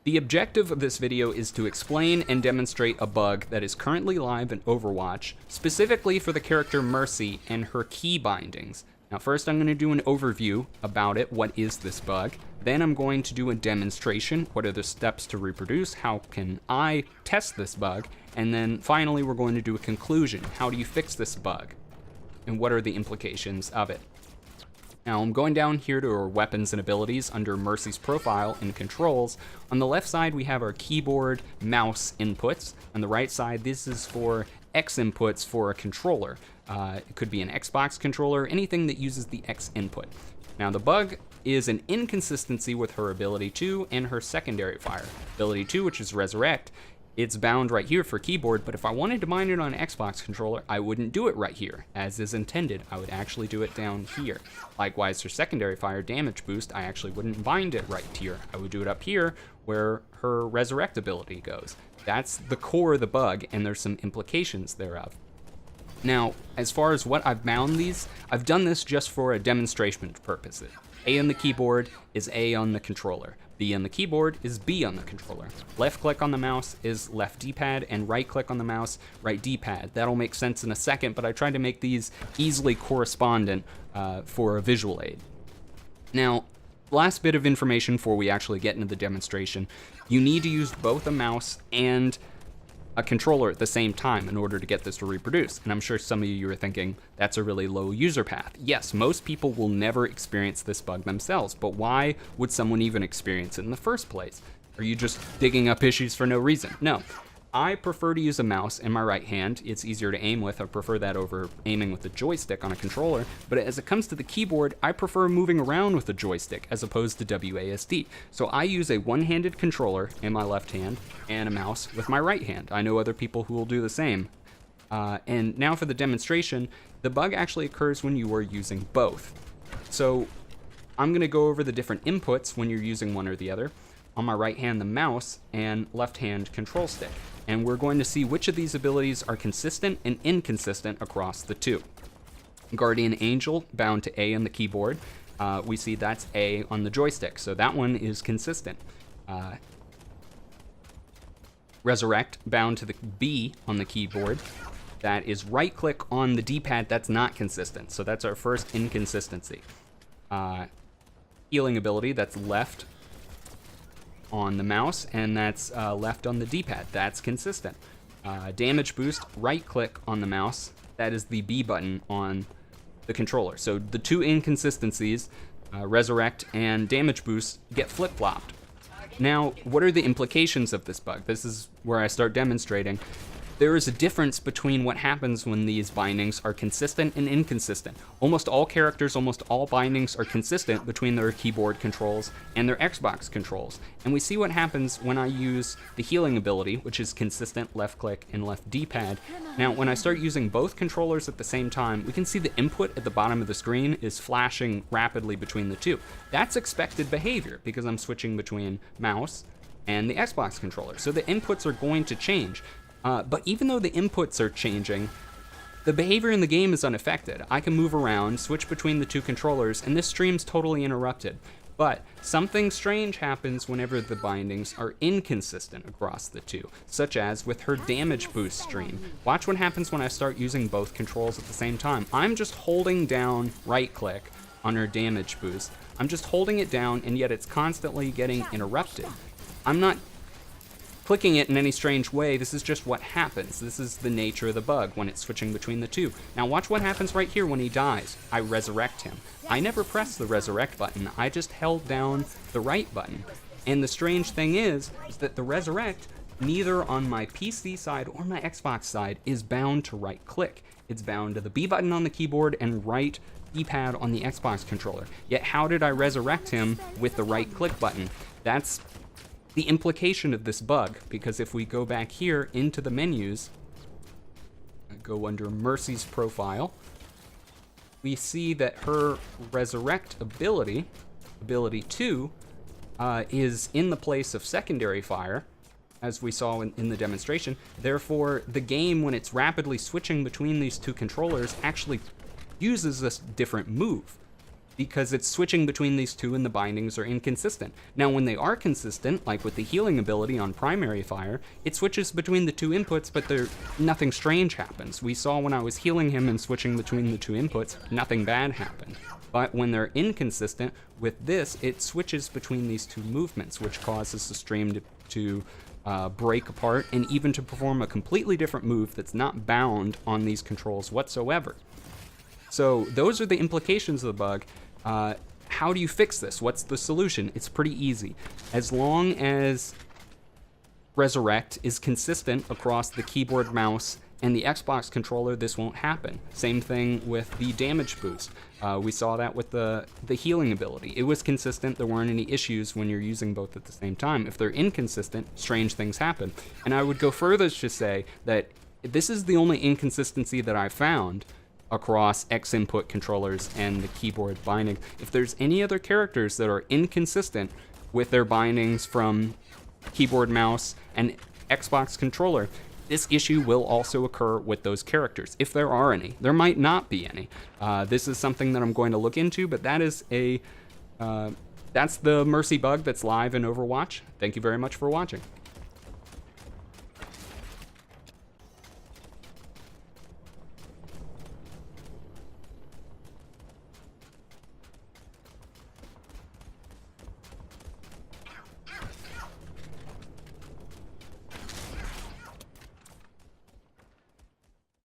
The objective of this video is to explain and demonstrate a bug that is currently live in Overwatch, specifically for the character Mercy and her key bindings. Now first I'm going to do an overview about it, what is this bug, then I'm going to do a demonstration, what are the steps to reproduce, how can I test this bug, and then finally we're going to do a conclusion, how do you fix this bug, and what are the implications of it. Now I'm going down here to our weapons and abilities under Mercy's profile and controls. On the left side we have our keyboard, mouse inputs. On the right side this is for X inputs for a controller. It could be an Xbox controller, anything that uses the X input. Now the bug is an inconsistency with her ability 2 and her secondary fire. Ability 2, which is Resurrect, it's bound right here for keyboard, but if I wanted to bind it on an Xbox controller, I wouldn't do it right here, as is intended. I would actually do it down here. Likewise, for secondary fire damage boost, I actually wouldn't bind it right here. I would do it up here, where her Resurrect ability goes. That's the core of the bug, and there's some implications thereof. Now, as far as what I've bound these, I've done this just for a demonstration purpose. A on the keyboard is A on the controller. B on the keyboard is B on the controller. Left click on the mouse is left D-pad, and right click on the mouse, right D-pad. That'll make sense in a second, but I tried to make these easily correspondent for a visual aid. Now, last bit of information before we actually get into the demonstration. You need to use both a mouse and a controller at the same time in order to get this to reproduce. And I'm sure some of you are thinking, that's a really low user path. Yes, most people will never experience this bug themselves, but why would someone even experience it in the first place? Are you just digging up issues for no reason? No. I prefer to use a mouse in my right hand. It's easier to aim with. I prefer that over aiming with a joystick on a controller. But as it comes to the keyboard, I prefer moving around with a joystick as opposed to WASD. So I use a one-handed controller in my left hand and a mouse with my right hand. I know other people who will do the same. And now for the demonstration, the bug actually occurs when you are using both. So I'm going to go over the different inputs when you're using one or the other. On my right hand, the mouse, and left hand control stick. And we're going to see which of these abilities are consistent and inconsistent across the two. Guardian Angel, bound to A on the keyboard. We see that's A on the joystick, so that one is consistent. Resurrect, bound to the B on the keyboard. That is right click on the D-pad, that's not consistent, so that's our first inconsistency. Healing ability, that's left on the mouse, and that's left on the D-pad. That's consistent. Damage boost, right click on the mouse. That is the B button on the controller. So the two inconsistencies, resurrect and damage boost, get flip-flopped. Now, what are the implications of this bug? This is where I start demonstrating. There is a difference between what happens when these bindings are consistent and inconsistent. Almost all characters, almost all bindings are consistent between their keyboard controls and their Xbox controls. And we see what happens when I use the healing ability, which is consistent left click and left D-pad. Now, when I start using both controllers at the same time, we can see the input at the bottom of the screen is flashing rapidly between the two. That's expected behavior because I'm switching between mouse and the Xbox controller. So the inputs are going to change. But even though the inputs are changing, the behavior in the game is unaffected. I can move around, switch between the two controllers, and this stream's totally interrupted. But something strange happens whenever the bindings are inconsistent across the two, such as with her damage boost stream. Watch what happens when I start using both controls at the same time. I'm just holding down right click on her damage boost. I'm just holding it down, and yet it's constantly getting interrupted. I'm not clicking it in any strange way, this is just what happens. This is the nature of the bug when it's switching between the two. Now watch what happens right here when he dies. I resurrect him. I never pressed the resurrect button, I just held down the right button. And the strange thing is that the resurrect, neither on my PC side or my Xbox side, is bound to right click. It's bound to the B button on the keyboard and right D-pad on the Xbox controller. Yet how did I resurrect him with the right click button? That's the implication of this bug, because if we go back here into the menus, go under Mercy's profile, we see that her resurrect ability, ability 2, is in the place of secondary fire, as we saw in the demonstration. Therefore, the game, when it's rapidly switching between these two controllers, actually uses this different move. because it's switching between these two and the bindings are inconsistent. Now, when they are consistent, like with the healing ability on primary fire, it switches between the two inputs, but nothing strange happens. We saw when I was healing him and switching between the two inputs, nothing bad happened. But when they're inconsistent with this, it switches between these two movements, which causes the stream to break apart and even to perform a completely different move that's not bound on these controls whatsoever. So those are the implications of the bug. How do you fix this? What's the solution? It's pretty easy. As long as Resurrect is consistent across the keyboard, mouse, and the Xbox controller, this won't happen. Same thing with the damage boost. We saw that with the healing ability. It was consistent. There weren't any issues when you're using both at the same time. If they're inconsistent, strange things happen. And I would go further to say that this is the only inconsistency that I found across X input controllers and the keyboard binding. If there's any other characters that are inconsistent with their bindings from keyboard, mouse, and Xbox controller, this issue will also occur with those characters, if there are any. There might not be any. This is something that I'm going to look into, but that is that's the Mercy bug that's live in Overwatch. Thank you very much for watching.